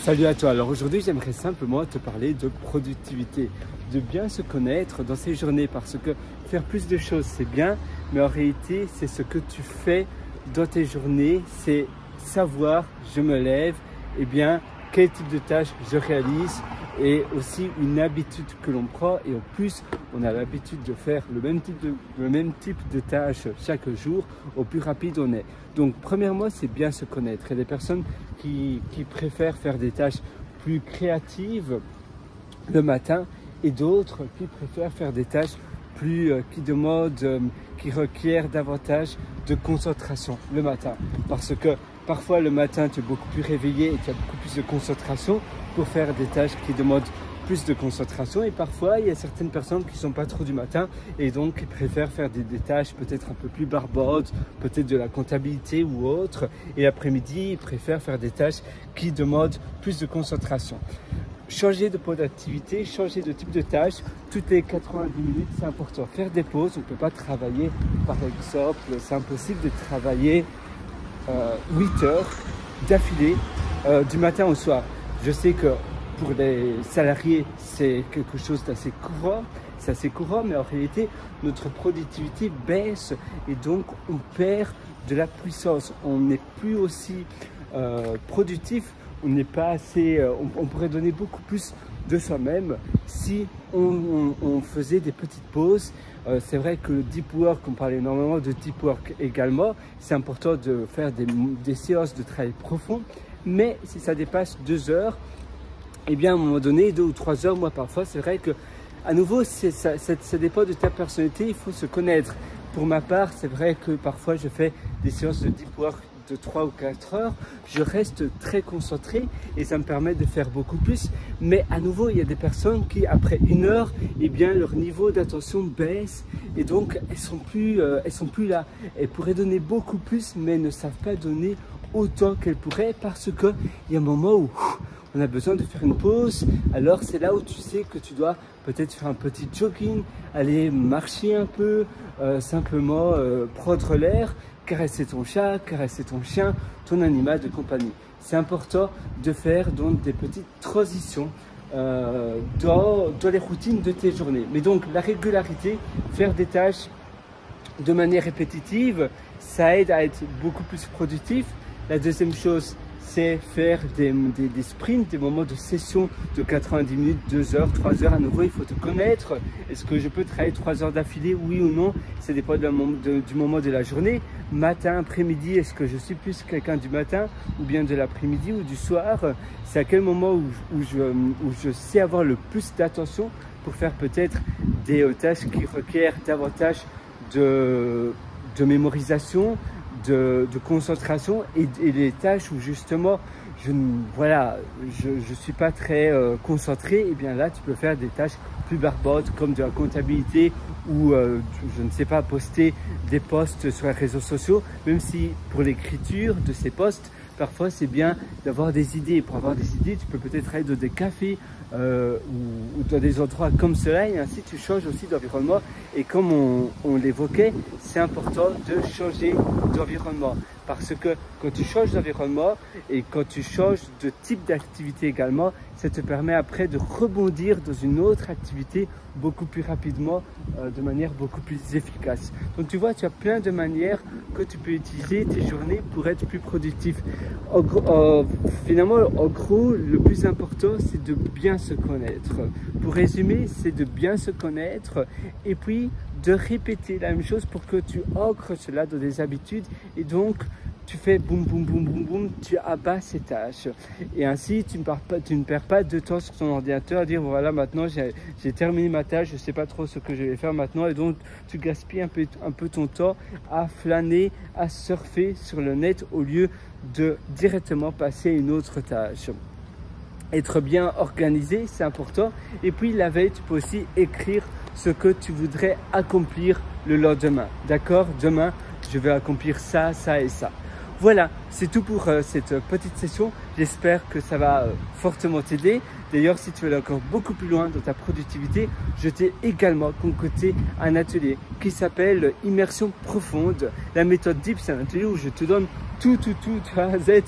Salut à toi, alors aujourd'hui j'aimerais simplement te parler de productivité, de bien se connaître dans ces journées parce que faire plus de choses c'est bien, mais en réalité c'est ce que tu fais dans tes journées, c'est savoir je me lève, et bien quel type de tâches je réalise et aussi une habitude que l'on prend et en plus on a l'habitude de faire le même type de tâches chaque jour, au plus rapide on est. Donc premièrement c'est bien se connaître. Il y a des personnes qui préfèrent faire des tâches plus créatives le matin et d'autres qui préfèrent faire des tâches qui requièrent davantage de concentration le matin. Parce que parfois le matin tu es beaucoup plus réveillé et tu as beaucoup plus de concentration pour faire des tâches qui demandent plus de concentration, et parfois il y a certaines personnes qui ne sont pas trop du matin et donc qui préfèrent faire des tâches peut-être un peu plus barbotes, peut-être de la comptabilité ou autre, et l'après-midi ils préfèrent faire des tâches qui demandent plus de concentration. Changer de point d'activité, changer de type de tâche toutes les 90 minutes, c'est important. Faire des pauses, on ne peut pas travailler, par exemple, c'est impossible de travailler 8 heures d'affilée du matin au soir. Je sais que pour les salariés, c'est quelque chose d'assez courant, mais en réalité, notre productivité baisse et donc on perd de la puissance. On n'est plus aussi productif, on n'est pas assez, on pourrait donner beaucoup plus de soi-même si on faisait des petites pauses. C'est vrai que le deep work, on parlait énormément de deep work également, c'est important de faire des séances de travail profond, mais si ça dépasse 2 heures, et bien à un moment donné, 2 ou 3 heures, moi parfois, c'est vrai que à nouveau, ça dépend de ta personnalité, il faut se connaître. Pour ma part, c'est vrai que parfois je fais des séances de deep work de 3 ou 4 heures, je reste très concentré et ça me permet de faire beaucoup plus. Mais à nouveau, il y a des personnes qui, après 1 heure, eh bien, leur niveau d'attention baisse et donc elles sont plus là. Elles pourraient donner beaucoup plus, mais ne savent pas donner autant qu'elles pourraient parce qu'il y a un moment où on a besoin de faire une pause. Alors c'est là où tu sais que tu dois peut-être faire un petit jogging, aller marcher un peu, simplement prendre l'air, caresser ton chat, caresser ton chien, ton animal de compagnie. C'est important de faire donc des petites transitions dans les routines de tes journées. Mais donc la régularité, faire des tâches de manière répétitive, ça aide à être beaucoup plus productif. La deuxième chose, c'est faire des sprints, des moments de session de 90 minutes, 2 heures, 3 heures. À nouveau, il faut te connaître. Est-ce que je peux travailler 3 heures d'affilée, oui ou non? Ça dépend du moment de la journée. Matin, après-midi, est-ce que je suis plus quelqu'un du matin ou bien de l'après-midi ou du soir? C'est à quel moment où je sais avoir le plus d'attention pour faire peut-être des tâches qui requièrent davantage de mémorisation, de concentration et les tâches où justement je suis pas très concentré, et bien là tu peux faire des tâches plus barbotes comme de la comptabilité ou je ne sais pas, poster des posts sur les réseaux sociaux, même si pour l'écriture de ces posts parfois c'est bien d'avoir des idées. Pour avoir des idées, tu peux peut-être aller dans des cafés ou dans des endroits comme cela, et ainsi tu changes aussi d'environnement. Et comme on l'évoquait, c'est important de changer d'environnement. Parce que quand tu changes d'environnement et quand tu changes de type d'activité également, ça te permet après de rebondir dans une autre activité beaucoup plus rapidement, de manière beaucoup plus efficace. Donc tu vois, tu as plein de manières que tu peux utiliser tes journées pour être plus productif. Finalement, en gros, le plus important, c'est de bien se connaître. Pour résumer, c'est de bien se connaître et puis de répéter la même chose pour que tu ancres cela dans des habitudes et donc tu fais boum boum boum boum boum, tu abats ces tâches et ainsi tu ne perds pas de temps sur ton ordinateur à dire voilà, maintenant j'ai terminé ma tâche, je ne sais pas trop ce que je vais faire maintenant, et donc tu gaspilles un peu ton temps à flâner, à surfer sur le net au lieu de directement passer à une autre tâche. Être bien organisé, c'est important. Et puis la veille, tu peux aussi écrire ce que tu voudrais accomplir le lendemain. D'accord? Demain, je vais accomplir ça, ça et ça. Voilà, c'est tout pour cette petite session. J'espère que ça va fortement t'aider. D'ailleurs, si tu veux aller encore beaucoup plus loin dans ta productivité, je t'ai également concocté un atelier qui s'appelle Immersion profonde. La méthode DEEP, c'est un atelier où je te donne tout à Z,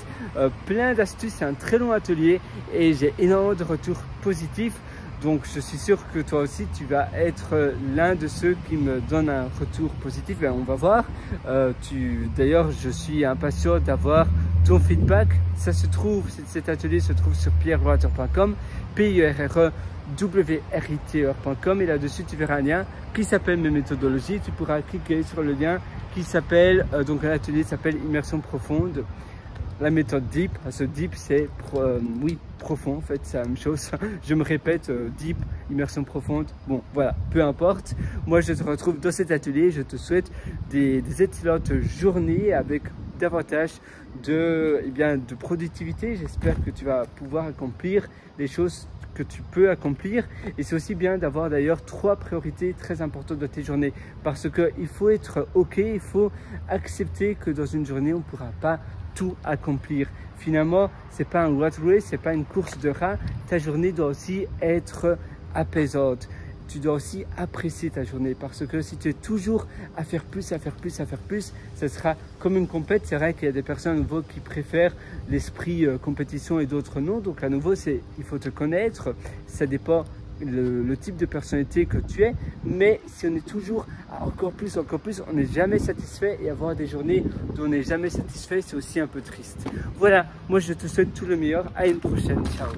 plein d'astuces. C'est un très long atelier et j'ai énormément de retours positifs. Donc je suis sûr que toi aussi tu vas être l'un de ceux qui me donnent un retour positif. Ben, on va voir. D'ailleurs, je suis impatient d'avoir ton feedback. Ça se trouve, cet atelier se trouve sur pierrewriter.com, PIERREWRITER.com, et là-dessus tu verras un lien qui s'appelle mes méthodologies. Tu pourras cliquer sur le lien qui s'appelle, donc l'atelier s'appelle Immersion profonde. La méthode DEEP, ce DEEP c'est oui, profond en fait, c'est la même chose. Je me répète, DEEP, immersion profonde, bon voilà, peu importe. Moi je te retrouve dans cet atelier, je te souhaite des excellentes journées avec davantage de productivité. J'espère que tu vas pouvoir accomplir les choses que tu peux accomplir, et c'est aussi bien d'avoir d'ailleurs 3 priorités très importantes dans tes journées, parce qu'il faut être ok, il faut accepter que dans une journée on ne pourra pas tout accomplir. Finalement, c'est pas un rat race, c'est pas une course de rats. Ta journée doit aussi être apaisante. Tu dois aussi apprécier ta journée, parce que si tu es toujours à faire plus, ça sera comme une compète. C'est vrai qu'il y a des personnes à nouveau qui préfèrent l'esprit compétition et d'autres non. Donc à nouveau, il faut te connaître. Ça dépend le type de personnalité que tu es, mais si on est toujours à encore plus, on n'est jamais satisfait, et avoir des journées où on n'est jamais satisfait, c'est aussi un peu triste. Voilà, moi je te souhaite tout le meilleur, à une prochaine, ciao.